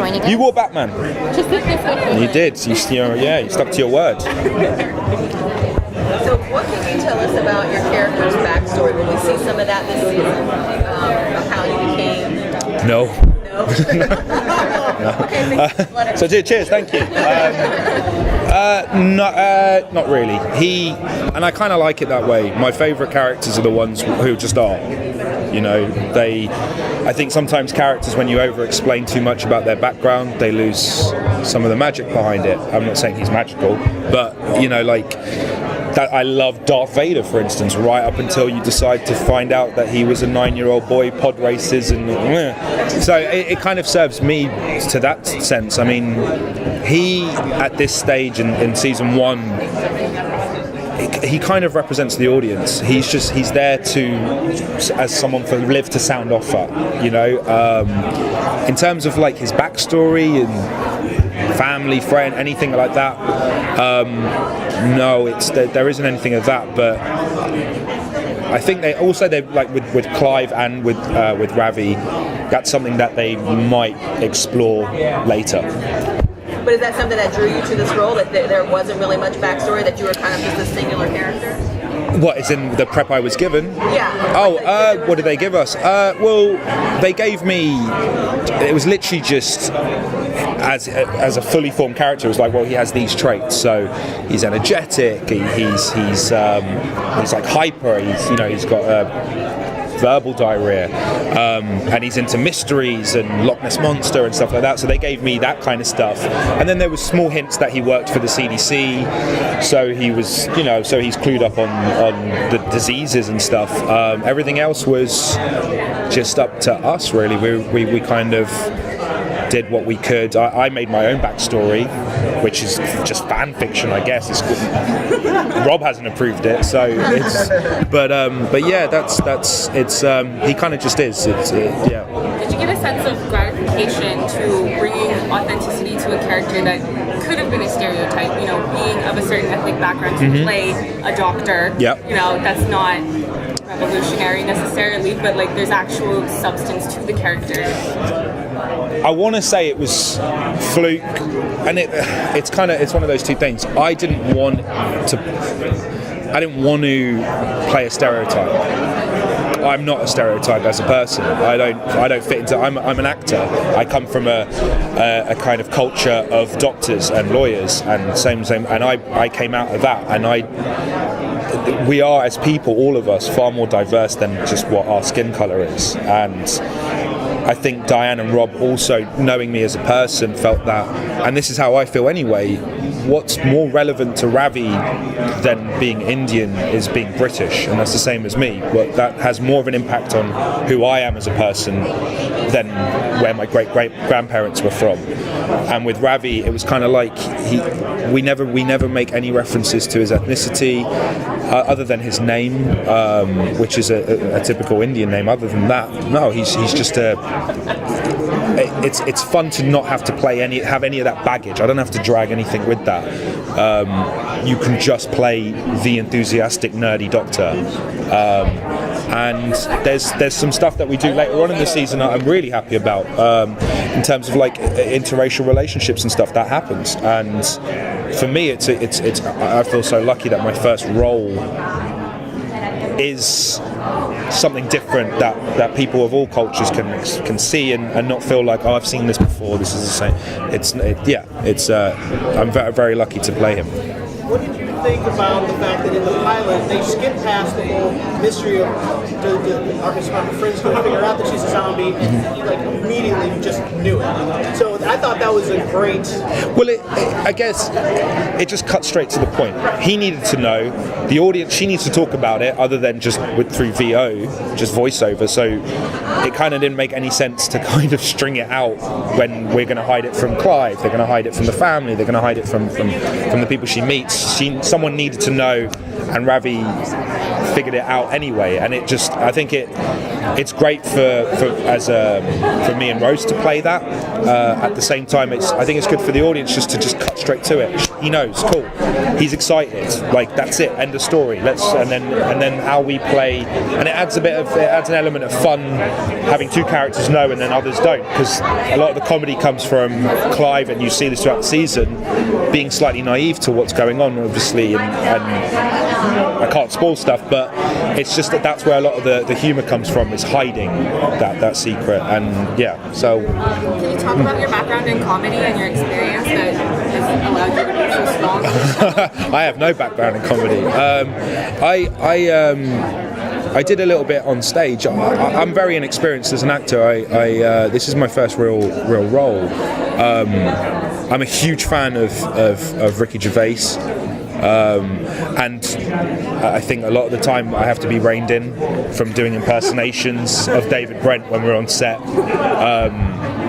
joining us. You wore Batman. You did. You stuck to your word. So what can you tell us about your character's backstory? Will we see some of that this season? Of how you became... No. No? Okay, So cheers, thank you. Not really. And I kind of like it that way. My favourite characters are the ones who just are. You know, I think sometimes characters, when you over-explain too much about their background, they lose some of the magic behind it. I'm not saying he's magical, but, you know, like... that I love Darth Vader, for instance, right up until you decide to find out that he was a 9-year-old boy, pod races, and so it kind of serves me to that sense. I mean, he at this stage in season 1, he kind of represents the audience. He's there as someone for Liv to sound off at, you know. In terms of like his backstory and family, friend, anything like that. No, there isn't anything of that. But I think they like with Clive and with Ravi, that's something that they might explore later. But is that something that drew you to this role? That there wasn't really much backstory? That you were kind of just a singular character? What is in the prep I was given? Yeah. Oh, what did they give us? Well, they gave me. It was literally just as a fully formed character. It was like, well, he has these traits. So he's energetic. He's like hyper. He's got verbal diarrhea, and he's into mysteries and Loch Ness Monster and stuff like that. So they gave me that kind of stuff, and then there was small hints that he worked for the CDC, so he was, so he's clued up on the diseases and stuff. Everything else was just up to us, really. We kind of did what we could. I made my own backstory, which is just fan fiction, I guess. Rob hasn't approved it, so it's. But yeah, it's. He kind of just is. Yeah. Did you get a sense of gratification to bringing authenticity to a character that could have been a stereotype? Being of a certain ethnic background to play a doctor. Yep. That's not revolutionary necessarily, but like there's actual substance to the character. I want to say it was fluke, and it's one of those two things. I didn't want to play a stereotype. I'm not a stereotype as a person. I don't fit into. I'm an actor. I come from a kind of culture of doctors and lawyers, and same. And I came out of that, and we are, as people, all of us, far more diverse than just what our skin color is. And I think Diane and Rob, also knowing me as a person, felt that, and this is how I feel anyway, what's more relevant to Ravi than being Indian is being British, and that's the same as me. But that has more of an impact on who I am as a person than where my great-great-grandparents were from. And with Ravi, it was kind of like we never make any references to his ethnicity other than his name, which is a typical Indian name. Other than that, no, he's just a. It's fun to not have to have any of that baggage. I don't have to drag anything with that. You can just play the enthusiastic, nerdy doctor. And there's some stuff that we do later on in the season that I'm really happy about, in terms of like interracial relationships and stuff that happens. And for me, it's I feel so lucky that my first role is something different that people of all cultures can see and not feel like, oh, I've seen this before. This is the same. I'm very, very lucky to play him. What did you think about the fact that in the pilot they skipped past the whole mystery of our friend's going to figure out that she's a zombie, and like immediately just knew it. So I thought that was a great. Well, I guess it just cut straight to the point. He needed to know. The audience, she needs to talk about it, other than just through VO, just voiceover. So it kind of didn't make any sense to kind of string it out when we're going to hide it from Clive. They're going to hide it from the family. They're going to hide it from the people she meets. Someone needed to know, and Ravi figured it out anyway, and I think it's great for me and Rose to play that. At the same time, I think it's good for the audience just to cut straight to it. He knows, cool, he's excited, like that's it, end of story. And then how we play, and it adds an element of fun having two characters know and then others don't, because a lot of the comedy comes from Clive, and you see this throughout the season, being slightly naive to what's going on, obviously, and I can't spoil stuff, but it's just that's where a lot of the humour comes from, is hiding that secret. And yeah, so can you talk about your background in comedy and your experience that has allowed you to be so strong? I have no background in comedy. I did a little bit on stage. I'm very inexperienced as an actor. This is my first real role. I'm a huge fan of Ricky Gervais, and I think a lot of the time I have to be reined in from doing impersonations of David Brent when we're on set.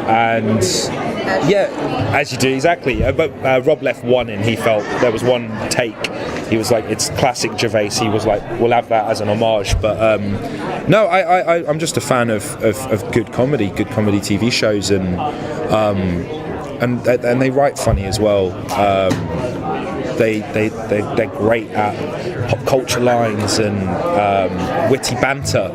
And yeah, as you do, exactly. But Rob left one in. He felt there was one take. He was like, it's classic Gervais. He was like, we'll have that as an homage. But no, I'm just a fan of good comedy TV shows, and they write funny as well. They're great at pop culture lines and witty banter.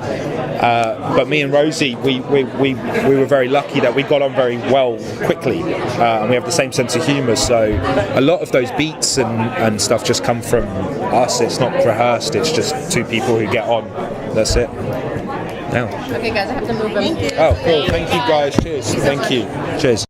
But me and Rosie, we were very lucky that we got on very well quickly, and we have the same sense of humour. So a lot of those beats and stuff just come from us. It's not rehearsed. It's just two people who get on. That's it. Now. Okay, guys, I have to move them. Oh, cool. Thank you, guys. Cheers. Thank you. Cheers.